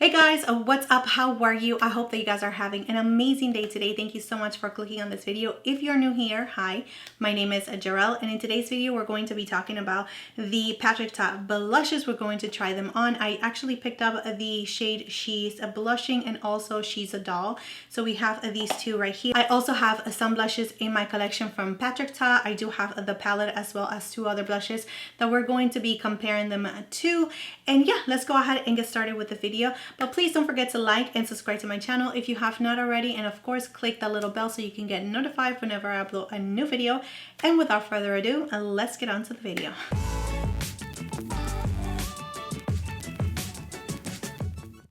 Hey guys, what's up? How are you? I hope that you guys are having an amazing day today. Thank you so much for clicking on this video. If you're new here, hi, my name is Jarrell, and in today's video we're going to be talking about the Patrick Ta blushes. We're going to try them on. I actually picked up the shade She's Blushing and also She's a Doll. So we have these two right here. I also have some blushes in my collection from Patrick Ta. I do have the palette as well as two other blushes that we're going to be comparing them to. And yeah, let's go ahead and get started with the video. But please don't forget to like and subscribe to my channel if you have not already, and of course click that little bell so you can get notified whenever I upload a new video. And without further ado, let's get on to the video.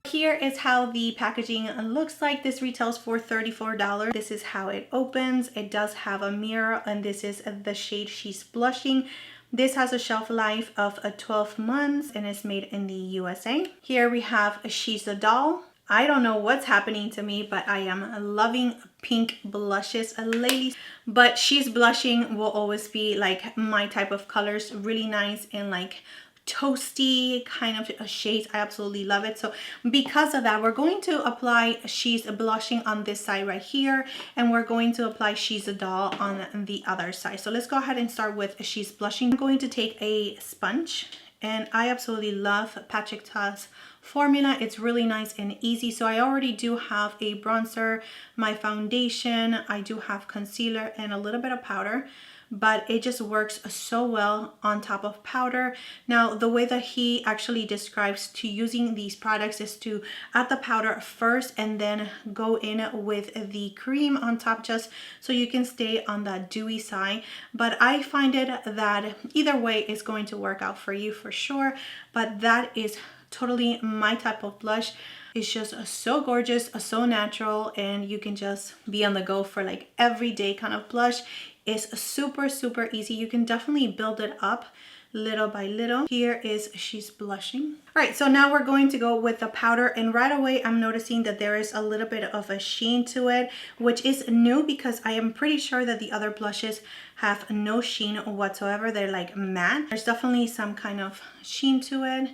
Here is how the packaging looks like. This retails for $34. This is how it opens. It does have a mirror, and this is the shade She's Blushing. This has a shelf life of 12 months and is made in the USA. Here we have She's a Doll. I don't know what's happening to me, but I am loving pink blushes lately. But She's Blushing will always be like my type of colors, really nice and like toasty kind of shades. I absolutely love it. So because of that, we're going to apply She's Blushing on this side right here, and we're going to apply She's a Doll on the other side. So let's go ahead and start with She's Blushing. I'm going to take a sponge, and I absolutely love Patrick Ta's formula. It's really nice and easy. So I already do have a bronzer, my foundation, I do have concealer and a little bit of powder, but it just works so well on top of powder. Now, the way that he actually describes to using these products is to add the powder first and then go in with the cream on top, just so you can stay on that dewy side. But I find it that either way is going to work out for you for sure. But that is totally my type of blush. It's just so gorgeous, so natural, and you can just be on the go for like everyday kind of blush. It's super easy. You can definitely build it up little by little. Here is She's Blushing. All right, so now we're going to go with the powder, and right away I'm noticing that there is a little bit of a sheen to it, which is new because I am pretty sure that the other blushes have no sheen whatsoever. They're like matte. There's definitely some kind of sheen to it,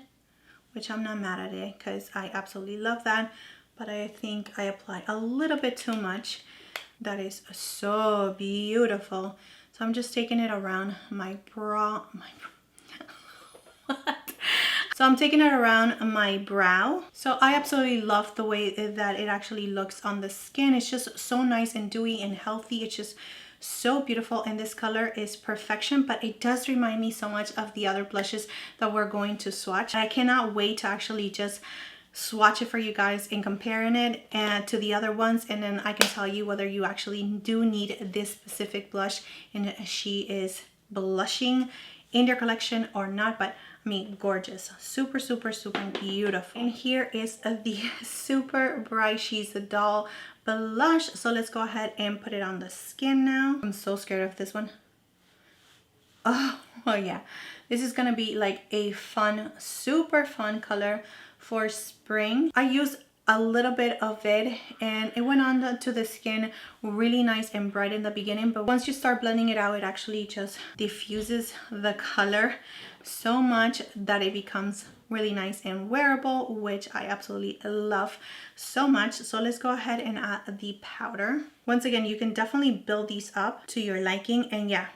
which I'm not mad at it because I absolutely love that, but I think I apply a little bit too much. That is so beautiful. So I'm just taking it around my brow. What? So I'm taking it around my brow. So I absolutely love the way that it actually looks on the skin. It's just so nice and dewy and healthy. It's just so beautiful, and this color is perfection, but it does remind me so much of the other blushes that we're going to swatch. I cannot wait to actually just swatch it for you guys and comparing it and to the other ones, and then I can tell you whether you actually do need this specific blush and She is Blushing in your collection or not. But I mean, gorgeous, super beautiful. And here is the super bright She's a Doll blush. So let's go ahead and put it on the skin now. I'm so scared of this one. Oh yeah, this is gonna be like a fun, super fun color for spring. I used a little bit of it and it went on to the skin really nice and bright in the beginning, but once you start blending it out, it actually just diffuses the color so much that it becomes really nice and wearable, which I absolutely love so much. So let's go ahead and add the powder. Once again, you can definitely build these up to your liking, and yeah,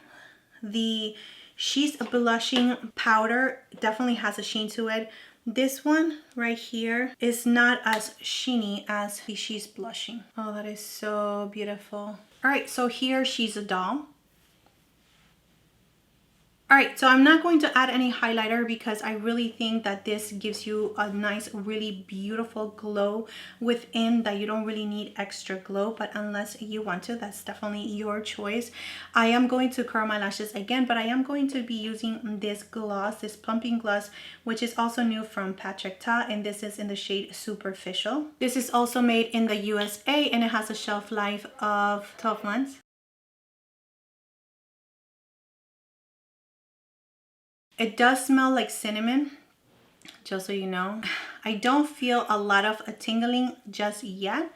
the She's Blushing powder definitely has a sheen to it. This one right here is not as sheeny as the She's Blushing. Oh, that is so beautiful. All right, so here She's a Doll. All right, so I'm not going to add any highlighter because I really think that this gives you a nice, really beautiful glow within, that you don't really need extra glow, but unless you want to, that's definitely your choice. I am going to curl my lashes again, but I am going to be using this gloss, this Plumping gloss, which is also new from Patrick Ta, and this is in the shade Superficial. This is also made in the USA, and it has a shelf life of 12 months. It does smell like cinnamon, just so you know. I don't feel a lot of a tingling just yet,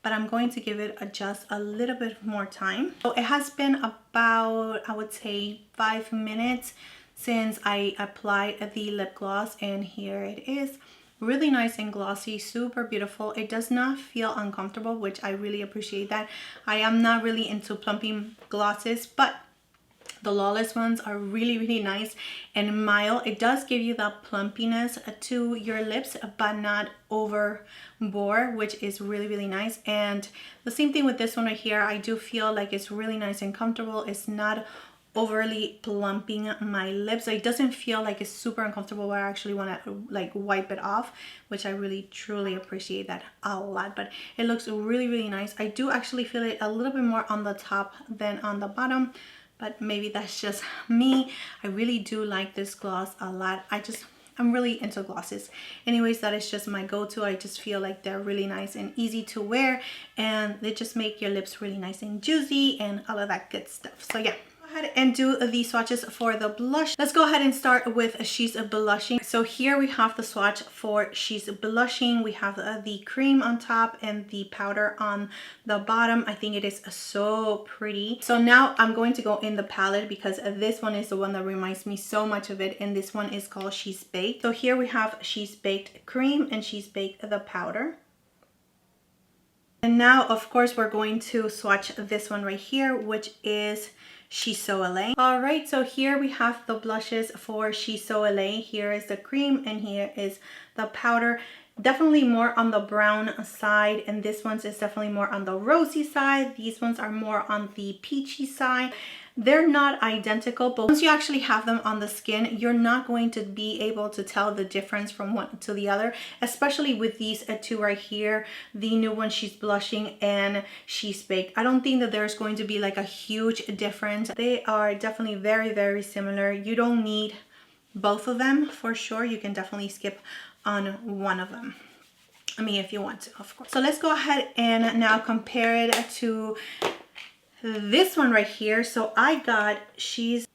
but I'm going to give it just a little bit more time. So it has been about, I would say, 5 minutes since I applied the lip gloss, and here it is. really nice and glossy, super beautiful. It does not feel uncomfortable, which I really appreciate that. I am not really into plumping glosses, but the Lawless ones are really nice and mild. It does give you that plumpiness to your lips, but not overboard, which is really nice. And the same thing with this one right here. I do feel like it's really nice and comfortable. It's not overly plumping my lips. So it doesn't feel like it's super uncomfortable where I actually want to like wipe it off, which I really truly appreciate that a lot. But it looks really nice. I do actually feel it a little bit more on the top than on the bottom, but maybe that's just me. I really do like this gloss a lot. I'm really into glosses. Anyways, that is just my go-to. I just feel like they're really nice and easy to wear, and they just make your lips really nice and juicy and all of that good stuff. So yeah, go ahead and do the swatches for the blush. Let's go ahead and start with She's Blushing. So here we have the swatch for She's Blushing. We have the cream on top and the powder on the bottom. I think it is so pretty. So now I'm going to go in the palette because this one is the one that reminds me so much of it, and this one is called She's Baked. So here we have She's Baked cream and She's Baked the powder. And now of course we're going to swatch this one right here, which is She's So LA. All right, so here we have the blushes for She's So LA. Here is the cream and here is the powder. Definitely more on the brown side, and this one's is definitely more on the rosy side. These ones are more on the peachy side. They're not identical, but once you actually have them on the skin, you're not going to be able to tell the difference from one to the other, especially with these two right here, the new one She's Blushing and She's Baked. I don't think that there's going to be like a huge difference. They are definitely very similar. You don't need both of them for sure. You can definitely skip on one of them. I mean, if you want to, of course. So let's go ahead and now compare it to this one right here. So I got She's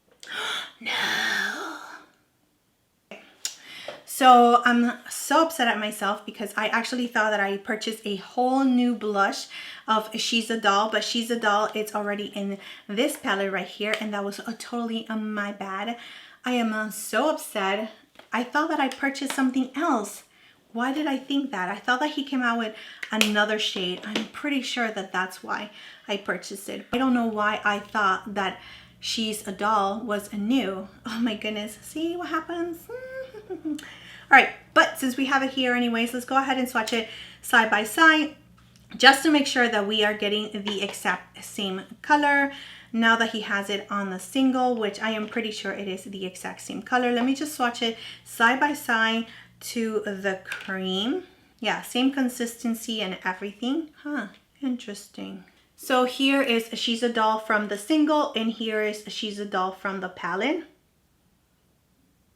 no. So I'm so upset at myself because I actually thought that I purchased a whole new blush of She's a Doll, but She's a Doll, it's already in this palette right here, and that was totally my bad. I am so upset. I thought that I purchased something else. Why did I think that? I thought that he came out with another shade. I'm pretty sure that that's why I purchased it. I don't know why I thought that She's a Doll was new. Oh my goodness. See what happens? All right, but since we have it here anyways, let's go ahead and swatch it side by side just to make sure that we are getting the exact same color. Now that he has it on the single, which I am pretty sure it is the exact same color. Let me just swatch it side by side to the cream. Yeah, same consistency and everything. Huh, interesting. So here is She's a Doll from the single, and here is She's a Doll from the palette.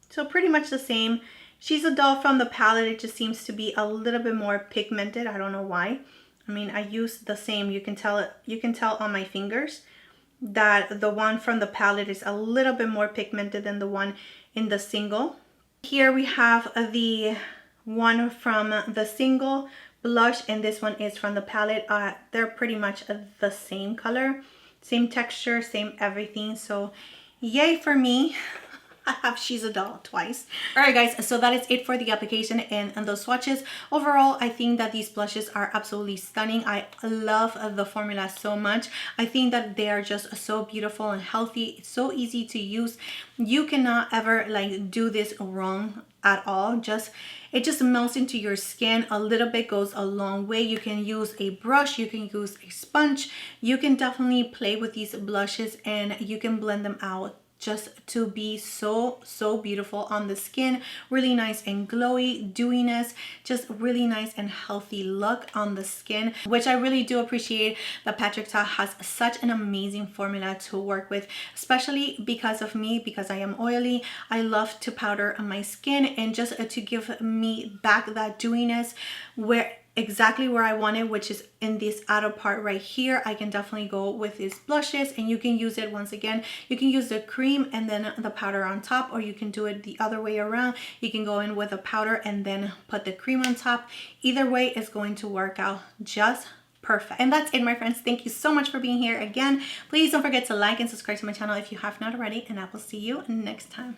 So pretty much the same. She's a Doll from the palette, it just seems to be a little bit more pigmented. I don't know why. I mean, I use the same. You can tell on my fingers that the one from the palette is a little bit more pigmented than the one in the single. Here we have the one from the single blush, and this one is from the palette. They're pretty much the same color, same texture, same everything. So yay for me. I have She's a Doll twice. All right guys, so that is it for the application and those swatches. Overall, I think that these blushes are absolutely stunning. I love the formula so much. I think that they are just so beautiful and healthy. It's so easy to use. You cannot ever like do this wrong at all. It just melts into your skin. A little bit goes a long way. You can use a brush, you can use a sponge. You can definitely play with these blushes and you can blend them out just to be so beautiful on the skin. Really nice and glowy, dewiness, just really nice and healthy look on the skin, which I really do appreciate that Patrick Ta has such an amazing formula to work with, especially because of me, because I am oily. I love to powder on my skin, and just to give me back that dewiness exactly where I want it, which is in this outer part right here. I can definitely go with these blushes, and you can use it once again. You can use the cream and then the powder on top, or you can do it the other way around. You can go in with a powder and then put the cream on top. Either way is going to work out just perfect. And that's it, my friends. Thank you so much for being here again. Please don't forget to like and subscribe to my channel if you have not already, and I will see you next time.